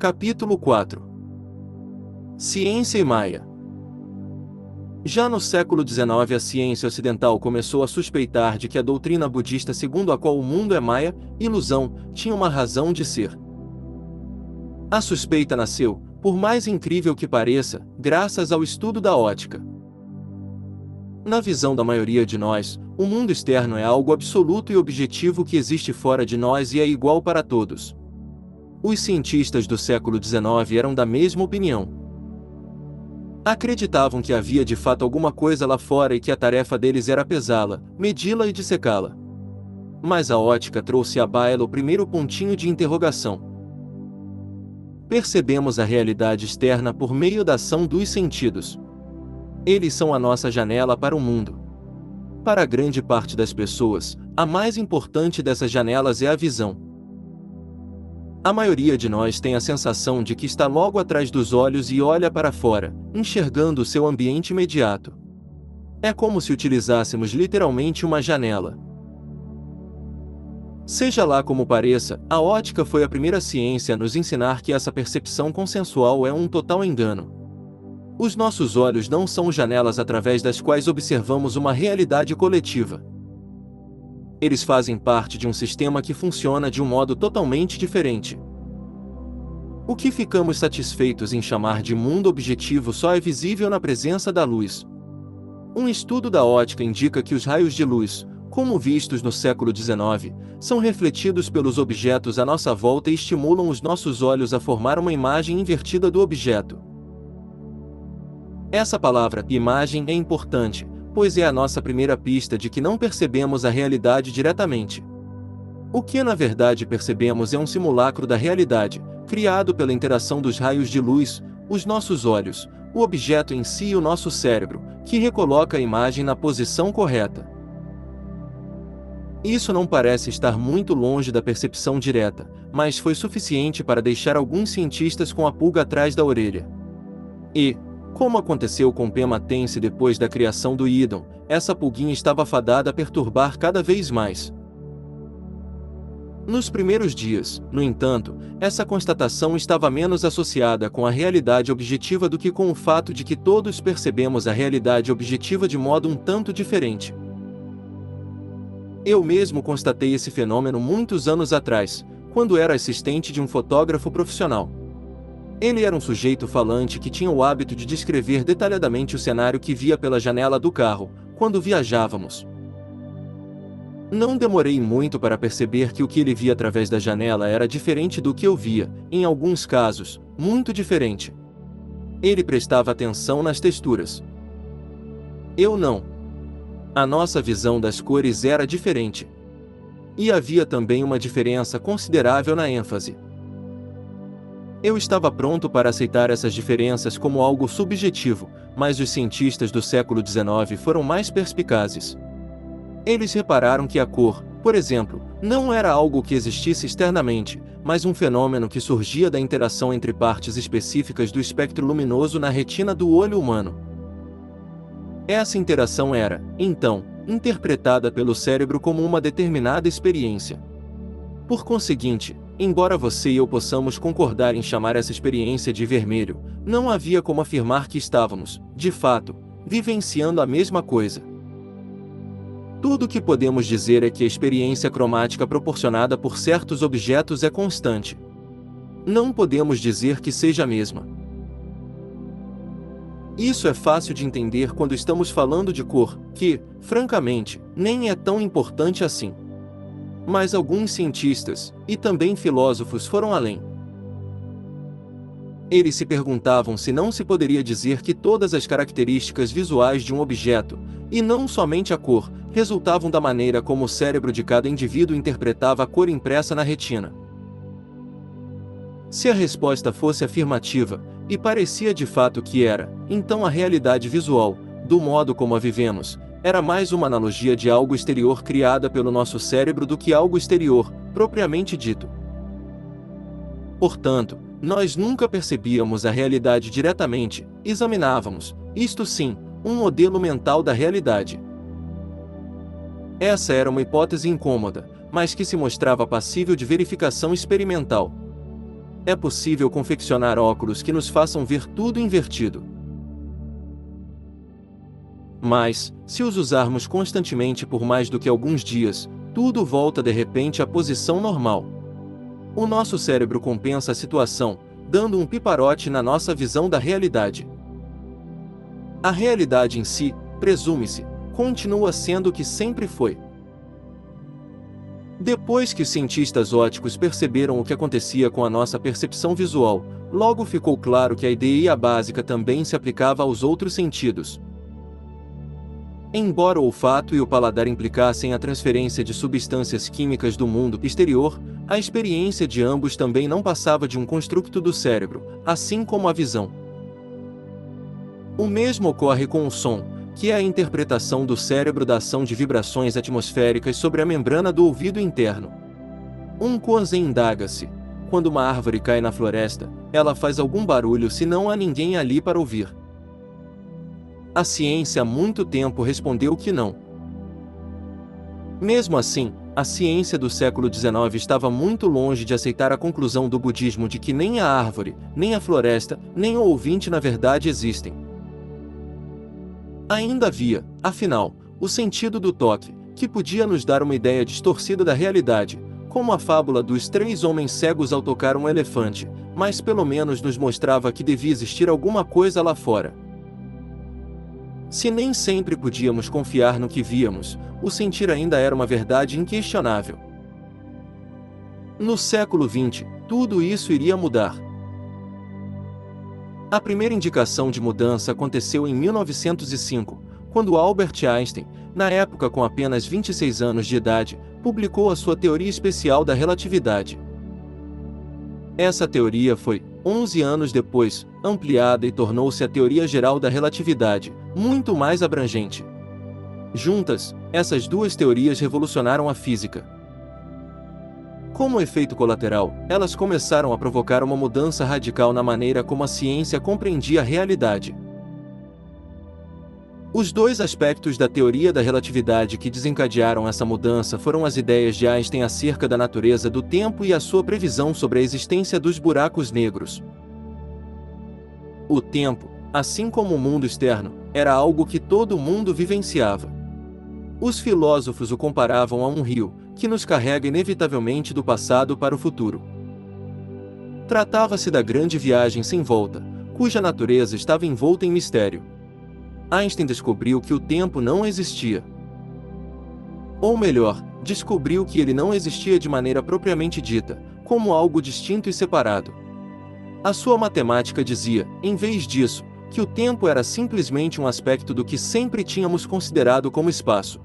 Capítulo 4. Ciência e Maia. Já no século XIX, a ciência ocidental começou a suspeitar de que a doutrina budista segundo a qual o mundo é Maia, ilusão, tinha uma razão de ser. A suspeita nasceu, por mais incrível que pareça, graças ao estudo da ótica. Na visão da maioria de nós, o mundo externo é algo absoluto e objetivo que existe fora de nós e é igual para todos. Os cientistas do século XIX eram da mesma opinião. Acreditavam que havia de fato alguma coisa lá fora e que a tarefa deles era pesá-la, medi-la e dissecá-la. Mas a ótica trouxe à baila o primeiro pontinho de interrogação. Percebemos a realidade externa por meio da ação dos sentidos. Eles são a nossa janela para o mundo. Para grande parte das pessoas, a mais importante dessas janelas é a visão. A maioria de nós tem a sensação de que está logo atrás dos olhos e olha para fora, enxergando o seu ambiente imediato. É como se utilizássemos literalmente uma janela. Seja lá como pareça, a ótica foi a primeira ciência a nos ensinar que essa percepção consensual é um total engano. Os nossos olhos não são janelas através das quais observamos uma realidade coletiva. Eles fazem parte de um sistema que funciona de um modo totalmente diferente. O que ficamos satisfeitos em chamar de mundo objetivo só é visível na presença da luz. Um estudo da ótica indica que os raios de luz, como vistos no século XIX, são refletidos pelos objetos à nossa volta e estimulam os nossos olhos a formar uma imagem invertida do objeto. Essa palavra, imagem, é importante, pois é a nossa primeira pista de que não percebemos a realidade diretamente. O que na verdade percebemos é um simulacro da realidade, criado pela interação dos raios de luz, os nossos olhos, o objeto em si e o nosso cérebro, que recoloca a imagem na posição correta. Isso não parece estar muito longe da percepção direta, mas foi suficiente para deixar alguns cientistas com a pulga atrás da orelha. E, como aconteceu com Pema Tense depois da criação do ídon, essa pulguinha estava fadada a perturbar cada vez mais. Nos primeiros dias, no entanto, essa constatação estava menos associada com a realidade objetiva do que com o fato de que todos percebemos a realidade objetiva de modo um tanto diferente. Eu mesmo constatei esse fenômeno muitos anos atrás, quando era assistente de um fotógrafo profissional. Ele era um sujeito falante que tinha o hábito de descrever detalhadamente o cenário que via pela janela do carro, quando viajávamos. Não demorei muito para perceber que o que ele via através da janela era diferente do que eu via, em alguns casos, muito diferente. Ele prestava atenção nas texturas. Eu não. A nossa visão das cores era diferente. E havia também uma diferença considerável na ênfase. Eu estava pronto para aceitar essas diferenças como algo subjetivo, mas os cientistas do século XIX foram mais perspicazes. Eles repararam que a cor, por exemplo, não era algo que existisse externamente, mas um fenômeno que surgia da interação entre partes específicas do espectro luminoso na retina do olho humano. Essa interação era, então, interpretada pelo cérebro como uma determinada experiência. Por conseguinte, embora você e eu possamos concordar em chamar essa experiência de vermelho, não havia como afirmar que estávamos, de fato, vivenciando a mesma coisa. Tudo o que podemos dizer é que a experiência cromática proporcionada por certos objetos é constante. Não podemos dizer que seja a mesma. Isso é fácil de entender quando estamos falando de cor, que, francamente, nem é tão importante assim. Mas alguns cientistas, e também filósofos, foram além. Eles se perguntavam se não se poderia dizer que todas as características visuais de um objeto, e não somente a cor, resultavam da maneira como o cérebro de cada indivíduo interpretava a cor impressa na retina. Se a resposta fosse afirmativa, e parecia de fato que era, então a realidade visual, do modo como a vivemos, era mais uma analogia de algo exterior criada pelo nosso cérebro do que algo exterior, propriamente dito. Portanto, nós nunca percebíamos a realidade diretamente, examinávamos, isto sim, um modelo mental da realidade. Essa era uma hipótese incômoda, mas que se mostrava passível de verificação experimental. é possível confeccionar óculos que nos façam ver tudo invertido. Mas, se os usarmos constantemente por mais do que alguns dias, tudo volta de repente à posição normal. O nosso cérebro compensa a situação, dando um piparote na nossa visão da realidade. A realidade em si, presume-se, continua sendo o que sempre foi. Depois que os cientistas ópticos perceberam o que acontecia com a nossa percepção visual, logo ficou claro que a ideia básica também se aplicava aos outros sentidos. Embora o olfato e o paladar implicassem a transferência de substâncias químicas do mundo exterior, a experiência de ambos também não passava de um construto do cérebro, assim como a visão. O mesmo ocorre com o som, que é a interpretação do cérebro da ação de vibrações atmosféricas sobre a membrana do ouvido interno. Um Kozen indaga-se: quando uma árvore cai na floresta, ela faz algum barulho se não há ninguém ali para ouvir? A ciência há muito tempo respondeu que não. Mesmo assim, a ciência do século XIX estava muito longe de aceitar a conclusão do budismo de que nem a árvore, nem a floresta, nem o ouvinte na verdade existem. Ainda havia, afinal, o sentido do toque, que podia nos dar uma ideia distorcida da realidade, como a fábula dos 3 homens cegos ao tocar um elefante, mas pelo menos nos mostrava que devia existir alguma coisa lá fora. Se nem sempre podíamos confiar no que víamos, o sentir ainda era uma verdade inquestionável. No século XX, tudo isso iria mudar. A primeira indicação de mudança aconteceu em 1905, quando Albert Einstein, na época com apenas 26 anos de idade, publicou a sua teoria especial da relatividade. Essa teoria foi, 11 anos depois, ampliada e tornou-se a teoria geral da relatividade, muito mais abrangente. Juntas, essas duas teorias revolucionaram a física. Como efeito colateral, elas começaram a provocar uma mudança radical na maneira como a ciência compreendia a realidade. Os 2 aspectos da teoria da relatividade que desencadearam essa mudança foram as ideias de Einstein acerca da natureza do tempo e a sua previsão sobre a existência dos buracos negros. O tempo, assim como o mundo externo, era algo que todo mundo vivenciava. Os filósofos o comparavam a um rio, que nos carrega inevitavelmente do passado para o futuro. Tratava-se da grande viagem sem volta, cuja natureza estava envolta em mistério. Einstein descobriu que o tempo não existia. Ou melhor, descobriu que ele não existia de maneira propriamente dita, como algo distinto e separado. A sua matemática dizia, em vez disso, que o tempo era simplesmente um aspecto do que sempre tínhamos considerado como espaço.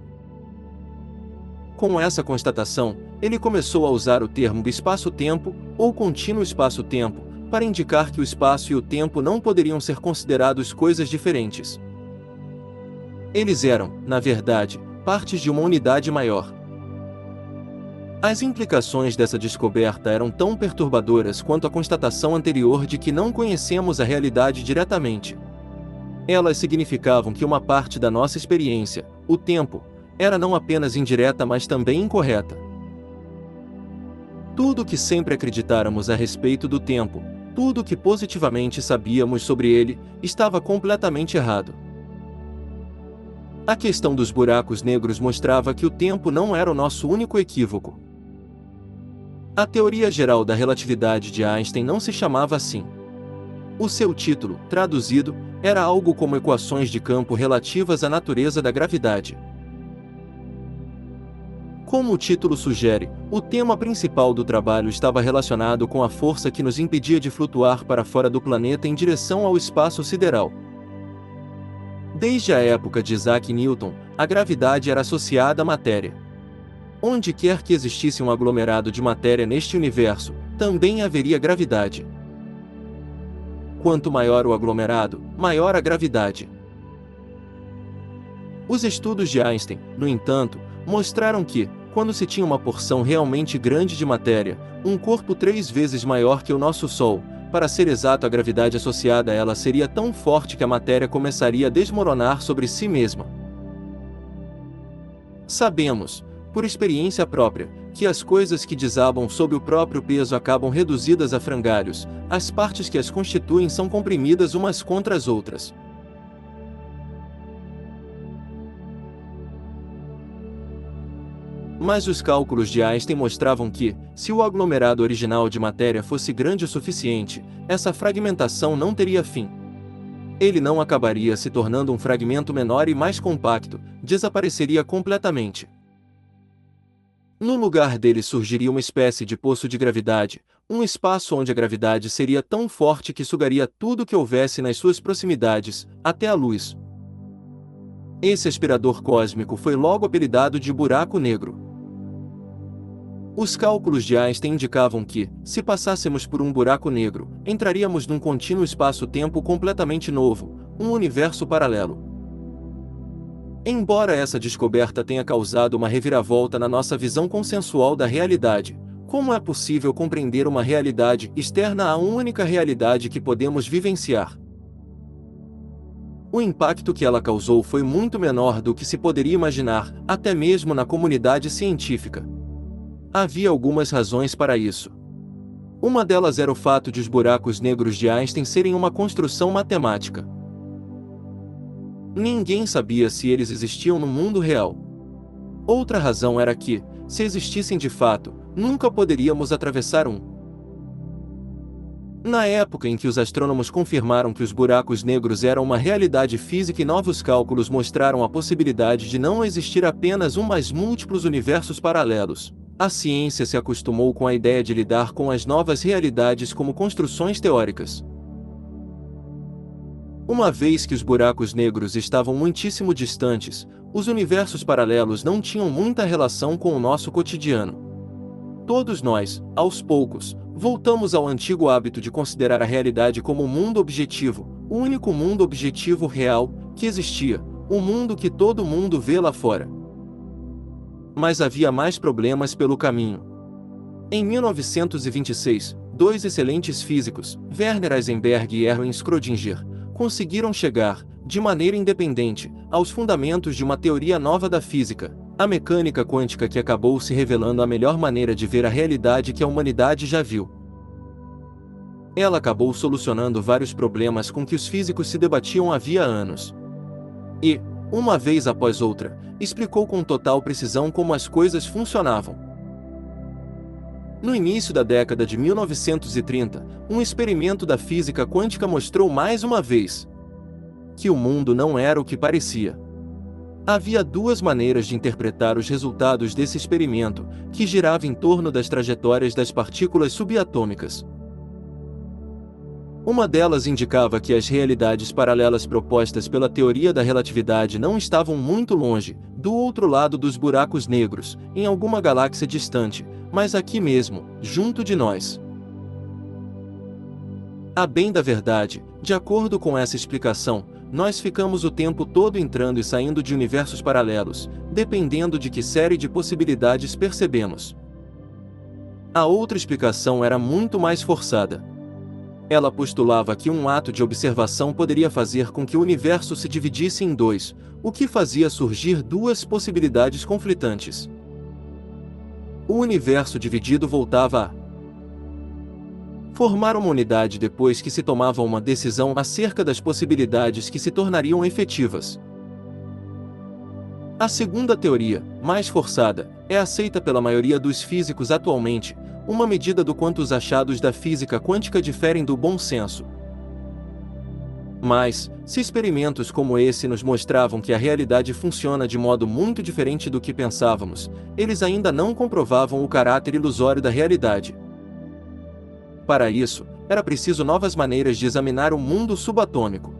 Com essa constatação, ele começou a usar o termo espaço-tempo, ou contínuo espaço-tempo, para indicar que o espaço e o tempo não poderiam ser considerados coisas diferentes. Eles eram, na verdade, partes de uma unidade maior. As implicações dessa descoberta eram tão perturbadoras quanto a constatação anterior de que não conhecemos a realidade diretamente. Elas significavam que uma parte da nossa experiência, o tempo, era não apenas indireta mas também incorreta. Tudo o que sempre acreditáramos a respeito do tempo, tudo o que positivamente sabíamos sobre ele, estava completamente errado. A questão dos buracos negros mostrava que o tempo não era o nosso único equívoco. A teoria geral da relatividade de Einstein não se chamava assim. O seu título, traduzido, era algo como equações de campo relativas à natureza da gravidade. Como o título sugere, o tema principal do trabalho estava relacionado com a força que nos impedia de flutuar para fora do planeta em direção ao espaço sideral. Desde a época de Isaac Newton, a gravidade era associada à matéria. Onde quer que existisse um aglomerado de matéria neste universo, também haveria gravidade. Quanto maior o aglomerado, maior a gravidade. Os estudos de Einstein, no entanto, mostraram que, quando se tinha uma porção realmente grande de matéria, um corpo 3 vezes maior que o nosso Sol, para ser exato, a gravidade associada a ela seria tão forte que a matéria começaria a desmoronar sobre si mesma. Sabemos, por experiência própria, que as coisas que desabam sob o próprio peso acabam reduzidas a frangalhos, as partes que as constituem são comprimidas umas contra as outras. Mas os cálculos de Einstein mostravam que, se o aglomerado original de matéria fosse grande o suficiente, essa fragmentação não teria fim. Ele não acabaria se tornando um fragmento menor e mais compacto, desapareceria completamente. No lugar dele surgiria uma espécie de poço de gravidade, um espaço onde a gravidade seria tão forte que sugaria tudo que houvesse nas suas proximidades, até a luz. Esse aspirador cósmico foi logo apelidado de buraco negro. Os cálculos de Einstein indicavam que, se passássemos por um buraco negro, entraríamos num contínuo espaço-tempo completamente novo, um universo paralelo. Embora essa descoberta tenha causado uma reviravolta na nossa visão consensual da realidade, como é possível compreender uma realidade externa à única realidade que podemos vivenciar? O impacto que ela causou foi muito menor do que se poderia imaginar, até mesmo na comunidade científica. Havia algumas razões para isso. Uma delas era o fato de os buracos negros de Einstein serem uma construção matemática. Ninguém sabia se eles existiam no mundo real. Outra razão era que, se existissem de fato, nunca poderíamos atravessar um. Na época em que os astrônomos confirmaram que os buracos negros eram uma realidade física e novos cálculos mostraram a possibilidade de não existir apenas um, mas múltiplos universos paralelos, a ciência se acostumou com a ideia de lidar com as novas realidades como construções teóricas. Uma vez que os buracos negros estavam muitíssimo distantes, os universos paralelos não tinham muita relação com o nosso cotidiano. Todos nós, aos poucos, voltamos ao antigo hábito de considerar a realidade como um mundo objetivo, o único mundo objetivo real que existia, o mundo que todo mundo vê lá fora. Mas havia mais problemas pelo caminho. Em 1926, dois excelentes físicos, Werner Heisenberg e Erwin Schrödinger, conseguiram chegar, de maneira independente, aos fundamentos de uma teoria nova da física, a mecânica quântica, que acabou se revelando a melhor maneira de ver a realidade que a humanidade já viu. Ela acabou solucionando vários problemas com que os físicos se debatiam havia anos. E, uma vez após outra, explicou com total precisão como as coisas funcionavam. No início da década de 1930, um experimento da física quântica mostrou mais uma vez que o mundo não era o que parecia. Havia duas maneiras de interpretar os resultados desse experimento, que girava em torno das trajetórias das partículas subatômicas. Uma delas indicava que as realidades paralelas propostas pela teoria da relatividade não estavam muito longe, do outro lado dos buracos negros, em alguma galáxia distante, mas aqui mesmo, junto de nós. A bem da verdade, de acordo com essa explicação, nós ficamos o tempo todo entrando e saindo de universos paralelos, dependendo de que série de possibilidades percebemos. A outra explicação era muito mais forçada. Ela postulava que um ato de observação poderia fazer com que o universo se dividisse em dois, o que fazia surgir duas possibilidades conflitantes. O universo dividido voltava a formar uma unidade depois que se tomava uma decisão acerca das possibilidades que se tornariam efetivas. A segunda teoria, mais forçada, é aceita pela maioria dos físicos atualmente, uma medida do quanto os achados da física quântica diferem do bom senso. Mas, se experimentos como esse nos mostravam que a realidade funciona de modo muito diferente do que pensávamos, eles ainda não comprovavam o caráter ilusório da realidade. Para isso, era preciso novas maneiras de examinar o mundo subatômico.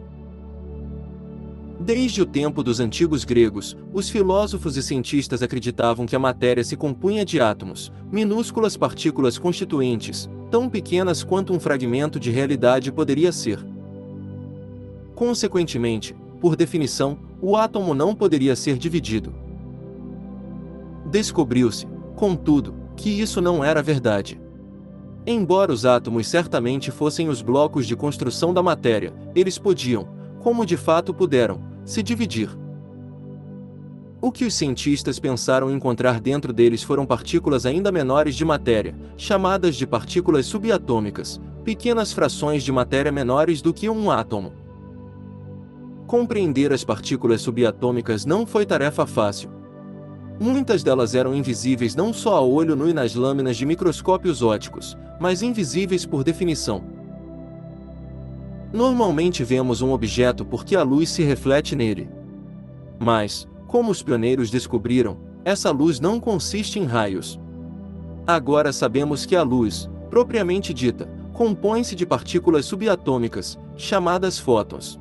Desde o tempo dos antigos gregos, os filósofos e cientistas acreditavam que a matéria se compunha de átomos, minúsculas partículas constituintes, tão pequenas quanto um fragmento de realidade poderia ser. Consequentemente, por definição, o átomo não poderia ser dividido. Descobriu-se, contudo, que isso não era verdade. Embora os átomos certamente fossem os blocos de construção da matéria, eles podiam, como de fato puderam, se dividir. O que os cientistas pensaram encontrar dentro deles foram partículas ainda menores de matéria, chamadas de partículas subatômicas, pequenas frações de matéria menores do que um átomo. Compreender as partículas subatômicas não foi tarefa fácil. Muitas delas eram invisíveis não só a olho nu e nas lâminas de microscópios ópticos, mas invisíveis por definição. Normalmente vemos um objeto porque a luz se reflete nele. Mas, como os pioneiros descobriram, essa luz não consiste em raios. Agora sabemos que a luz, propriamente dita, compõe-se de partículas subatômicas, chamadas fótons.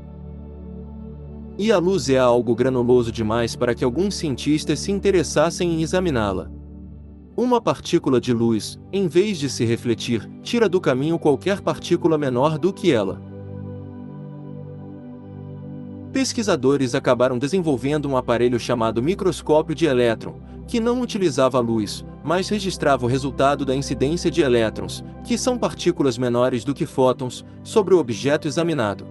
E a luz é algo granuloso demais para que alguns cientistas se interessassem em examiná-la. Uma partícula de luz, em vez de se refletir, tira do caminho qualquer partícula menor do que ela. Pesquisadores acabaram desenvolvendo um aparelho chamado microscópio de elétron, que não utilizava a luz, mas registrava o resultado da incidência de elétrons, que são partículas menores do que fótons, sobre o objeto examinado.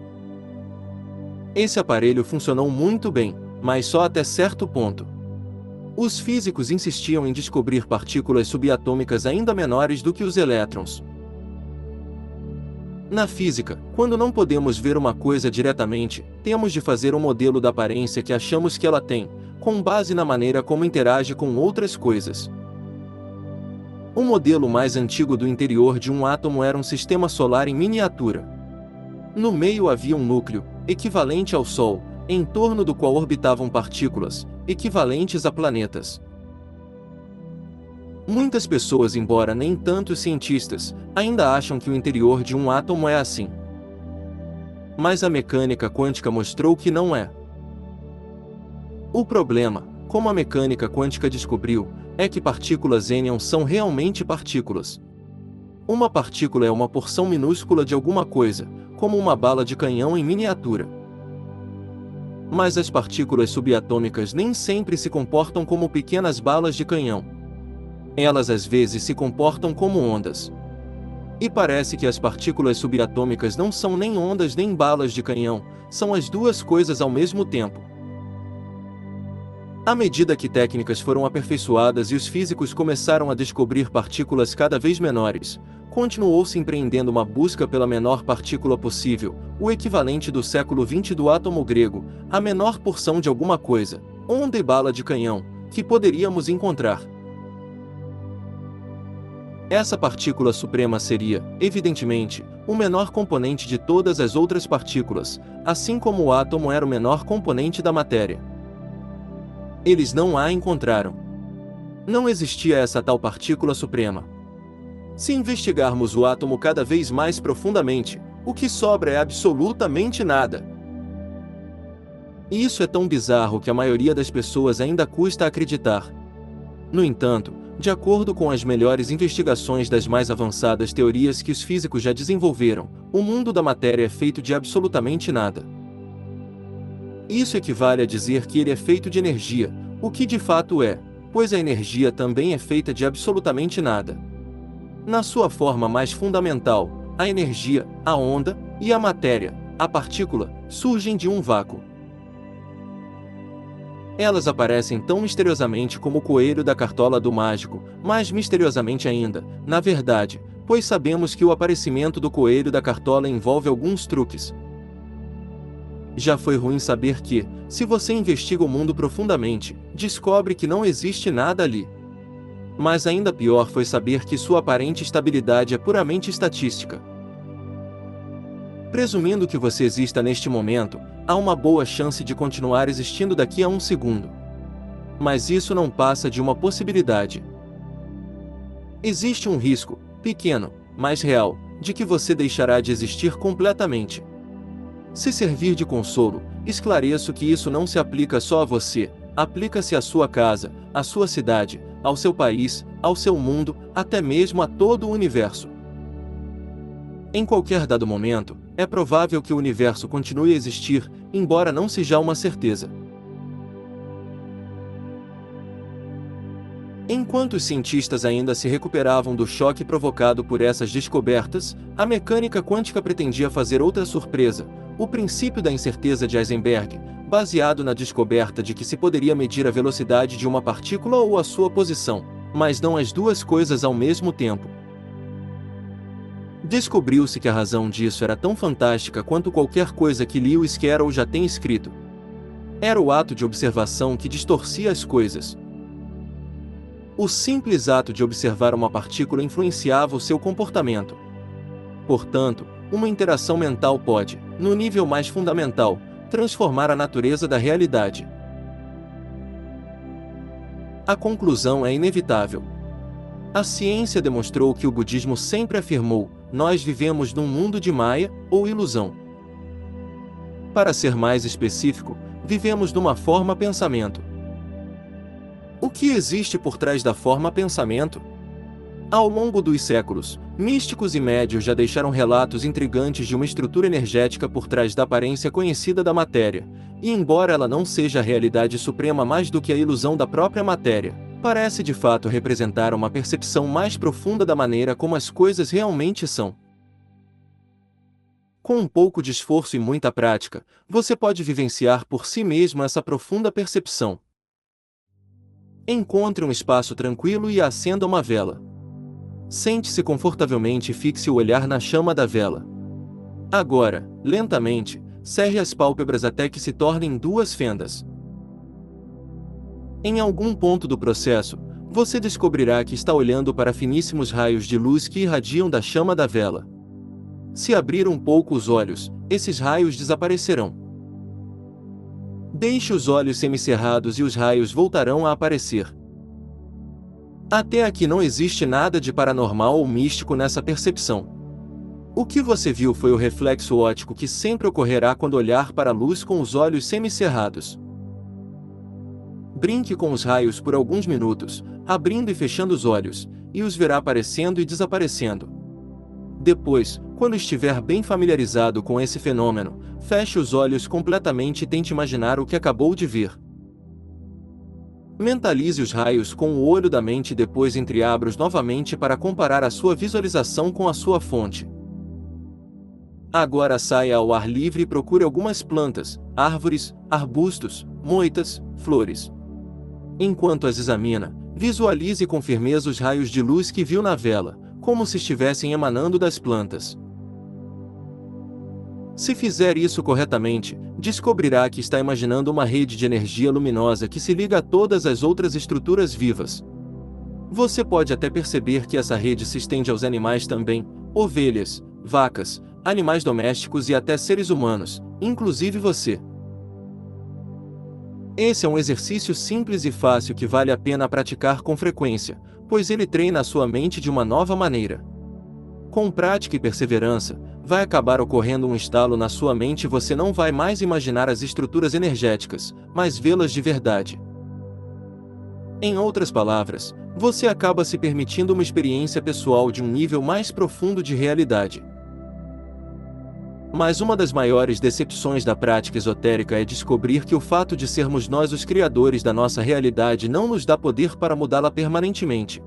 Esse aparelho funcionou muito bem, mas só até certo ponto. Os físicos insistiam em descobrir partículas subatômicas ainda menores do que os elétrons. Na física, quando não podemos ver uma coisa diretamente, temos de fazer um modelo da aparência que achamos que ela tem, com base na maneira como interage com outras coisas. O modelo mais antigo do interior de um átomo era um sistema solar em miniatura. No meio havia um núcleo, equivalente ao Sol, em torno do qual orbitavam partículas, equivalentes a planetas. Muitas pessoas, embora nem tanto cientistas, ainda acham que o interior de um átomo é assim. Mas a mecânica quântica mostrou que não é. O problema, como a mecânica quântica descobriu, é que partículas N são realmente partículas. Uma partícula é uma porção minúscula de alguma coisa, como uma bala de canhão em miniatura. Mas as partículas subatômicas nem sempre se comportam como pequenas balas de canhão. Elas às vezes se comportam como ondas. E parece que as partículas subatômicas não são nem ondas nem balas de canhão, são as duas coisas ao mesmo tempo. À medida que técnicas foram aperfeiçoadas e os físicos começaram a descobrir partículas cada vez menores, continuou-se empreendendo uma busca pela menor partícula possível, o equivalente do século XX do átomo grego, a menor porção de alguma coisa, onda e bala de canhão, que poderíamos encontrar. Essa partícula suprema seria, evidentemente, o menor componente de todas as outras partículas, assim como o átomo era o menor componente da matéria. Eles não a encontraram. Não existia essa tal partícula suprema. Se investigarmos o átomo cada vez mais profundamente, o que sobra é absolutamente nada. E isso é tão bizarro que a maioria das pessoas ainda custa acreditar. No entanto, de acordo com as melhores investigações das mais avançadas teorias que os físicos já desenvolveram, o mundo da matéria é feito de absolutamente nada. Isso equivale a dizer que ele é feito de energia, o que de fato é, pois a energia também é feita de absolutamente nada. Na sua forma mais fundamental, a energia, a onda e a matéria, a partícula, surgem de um vácuo. Elas aparecem tão misteriosamente como o coelho da cartola do mágico, mais misteriosamente ainda, na verdade, pois sabemos que o aparecimento do coelho da cartola envolve alguns truques. Já foi ruim saber que, se você investiga o mundo profundamente, descobre que não existe nada ali. Mas ainda pior foi saber que sua aparente estabilidade é puramente estatística. Presumindo que você exista neste momento, há uma boa chance de continuar existindo daqui a um segundo. Mas isso não passa de uma possibilidade. Existe um risco, pequeno, mas real, de que você deixará de existir completamente. Se servir de consolo, esclareço que isso não se aplica só a você, aplica-se à sua casa, à sua cidade, ao seu país, ao seu mundo, até mesmo a todo o universo. Em qualquer dado momento, é provável que o universo continue a existir, embora não seja uma certeza. Enquanto os cientistas ainda se recuperavam do choque provocado por essas descobertas, a mecânica quântica pretendia fazer outra surpresa. O princípio da incerteza de Heisenberg, baseado na descoberta de que se poderia medir a velocidade de uma partícula ou a sua posição, mas não as duas coisas ao mesmo tempo. Descobriu-se que a razão disso era tão fantástica quanto qualquer coisa que Lewis Carroll já tem escrito. Era o ato de observação que distorcia as coisas. O simples ato de observar uma partícula influenciava o seu comportamento. Portanto, uma interação mental pode, no nível mais fundamental, transformar a natureza da realidade. A conclusão é inevitável. A ciência demonstrou que o budismo sempre afirmou: nós vivemos num mundo de Maya, ou ilusão. Para ser mais específico, vivemos numa forma pensamento. O que existe por trás da forma pensamento? Ao longo dos séculos, místicos e médios já deixaram relatos intrigantes de uma estrutura energética por trás da aparência conhecida da matéria, e embora ela não seja a realidade suprema mais do que a ilusão da própria matéria, parece de fato representar uma percepção mais profunda da maneira como as coisas realmente são. Com um pouco de esforço e muita prática, você pode vivenciar por si mesmo essa profunda percepção. Encontre um espaço tranquilo e acenda uma vela. Sente-se confortavelmente e fixe o olhar na chama da vela. Agora, lentamente, cerre as pálpebras até que se tornem duas fendas. Em algum ponto do processo, você descobrirá que está olhando para finíssimos raios de luz que irradiam da chama da vela. Se abrir um pouco os olhos, esses raios desaparecerão. Deixe os olhos semicerrados e os raios voltarão a aparecer. Até aqui não existe nada de paranormal ou místico nessa percepção. O que você viu foi o reflexo óptico que sempre ocorrerá quando olhar para a luz com os olhos semicerrados. Brinque com os raios por alguns minutos, abrindo e fechando os olhos, e os verá aparecendo e desaparecendo. Depois, quando estiver bem familiarizado com esse fenômeno, feche os olhos completamente e tente imaginar o que acabou de ver. Mentalize os raios com o olho da mente e depois entreabra-os novamente para comparar a sua visualização com a sua fonte. Agora saia ao ar livre e procure algumas plantas, árvores, arbustos, moitas, flores. Enquanto as examina, visualize com firmeza os raios de luz que viu na vela, como se estivessem emanando das plantas. Se fizer isso corretamente, descobrirá que está imaginando uma rede de energia luminosa que se liga a todas as outras estruturas vivas. Você pode até perceber que essa rede se estende aos animais também, ovelhas, vacas, animais domésticos e até seres humanos, inclusive você. Esse é um exercício simples e fácil que vale a pena praticar com frequência, pois ele treina a sua mente de uma nova maneira. Com prática e perseverança, vai acabar ocorrendo um estalo na sua mente e você não vai mais imaginar as estruturas energéticas, mas vê-las de verdade. Em outras palavras, você acaba se permitindo uma experiência pessoal de um nível mais profundo de realidade. Mas uma das maiores decepções da prática esotérica é descobrir que o fato de sermos nós os criadores da nossa realidade não nos dá poder para mudá-la permanentemente.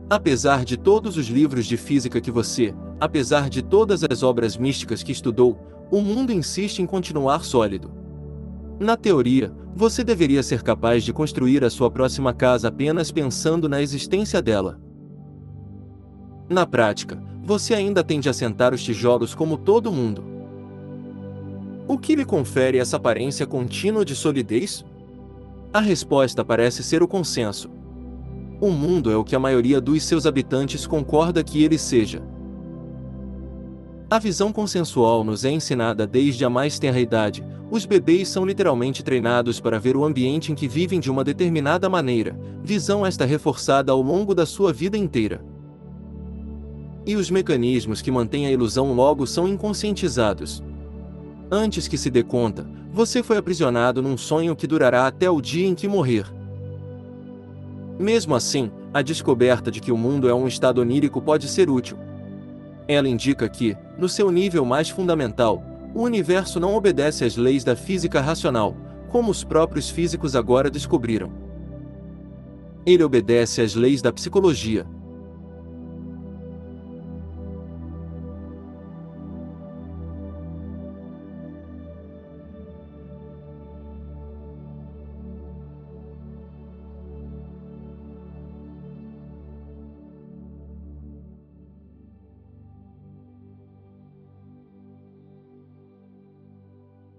Apesar de todos os livros de física que você, apesar de todas as obras místicas que estudou, o mundo insiste em continuar sólido. Na teoria, você deveria ser capaz de construir a sua próxima casa apenas pensando na existência dela. Na prática, você ainda tende a sentar os tijolos como todo mundo. O que lhe confere essa aparência contínua de solidez? A resposta parece ser o consenso. O mundo é o que a maioria dos seus habitantes concorda que ele seja. A visão consensual nos é ensinada desde a mais tenra idade. Os bebês são literalmente treinados para ver o ambiente em que vivem de uma determinada maneira, visão esta reforçada ao longo da sua vida inteira. E os mecanismos que mantêm a ilusão logo são inconscientizados. Antes que se dê conta, você foi aprisionado num sonho que durará até o dia em que morrer. Mesmo assim, a descoberta de que o mundo é um estado onírico pode ser útil. Ela indica que, no seu nível mais fundamental, o universo não obedece às leis da física racional, como os próprios físicos agora descobriram. Ele obedece às leis da psicologia,